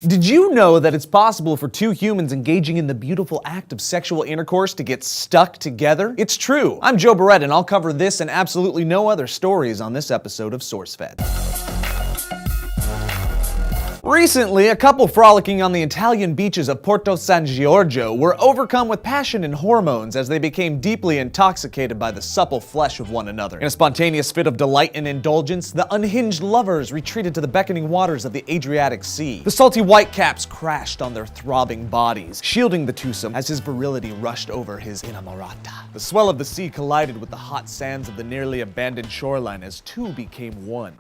Did you know that it's possible for two humans engaging in the beautiful act of sexual intercourse to get stuck together? It's true. I'm Joe Barrett, and I'll cover this and absolutely no other stories on this episode of SourceFed. Recently, a couple frolicking on the Italian beaches of Porto San Giorgio were overcome with passion and hormones as they became deeply intoxicated by the supple flesh of one another. In a spontaneous fit of delight and indulgence, the unhinged lovers retreated to the beckoning waters of the Adriatic Sea. The salty whitecaps crashed on their throbbing bodies, shielding the twosome as his virility rushed over his inamorata. The swell of the sea collided with the hot sands of the nearly abandoned shoreline as two became one.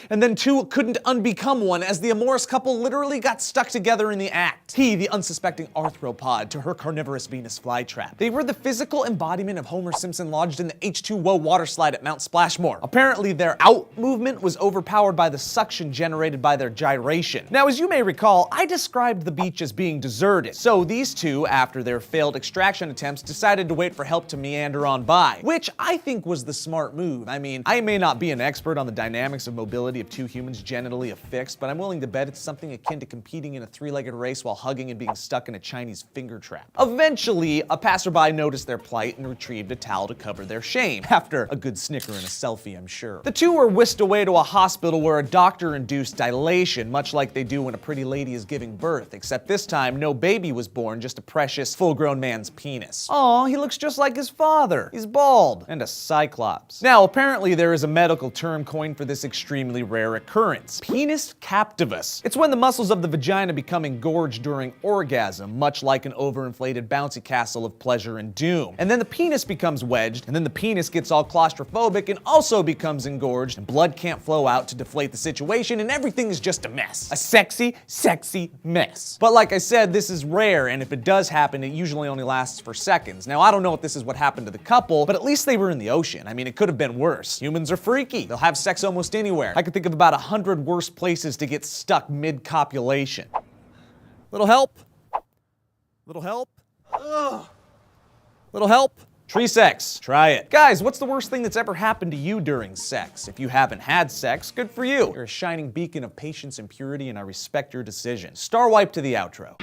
And then two couldn't unbecome one as the amorous couple literally got stuck together in the act. He, the unsuspecting arthropod, to her carnivorous Venus flytrap. They were the physical embodiment of Homer Simpson lodged in the H2O water slide at Mount Splashmore. Apparently their out movement was overpowered by the suction generated by their gyration. Now, as you may recall, I described the beach as being deserted. So these two, after their failed extraction attempts, decided to wait for help to meander on by, which I think was the smart move. I mean, I may not be an expert on the dynamics of mobility of two humans genitally affixed, but I'm willing to bet it's something akin to competing in a three-legged race while hugging and being stuck in a Chinese finger trap. Eventually, a passerby noticed their plight and retrieved a towel to cover their shame, after a good snicker and a selfie, I'm sure. The two were whisked away to a hospital where a doctor induced dilation, much like they do when a pretty lady is giving birth, except this time no baby was born, just a precious, full-grown man's penis. Aw, he looks just like his father. He's bald. And a cyclops. Now, apparently there is a medical term coined for this extremely rare occurrence: penis captivus. It's when the muscles of the vagina become engorged during orgasm, much like an overinflated bouncy castle of pleasure and doom. And then the penis becomes wedged, and then the penis gets all claustrophobic and also becomes engorged, and blood can't flow out to deflate the situation, and everything is just a mess. A sexy, sexy mess. But like I said, this is rare, and if it does happen, it usually only lasts for seconds. Now, I don't know if this is what happened to the couple, but at least they were in the ocean. I mean, it could have been worse. Humans are freaky. They'll have sex almost anywhere. I could think of about 100 worse places to get stuck mid-copulation. Little help? Little help? Ugh. Little help? Tree sex. Try it. Guys, what's the worst thing that's ever happened to you during sex? If you haven't had sex, good for you. You're a shining beacon of patience and purity, and I respect your decision. Star wipe to the outro.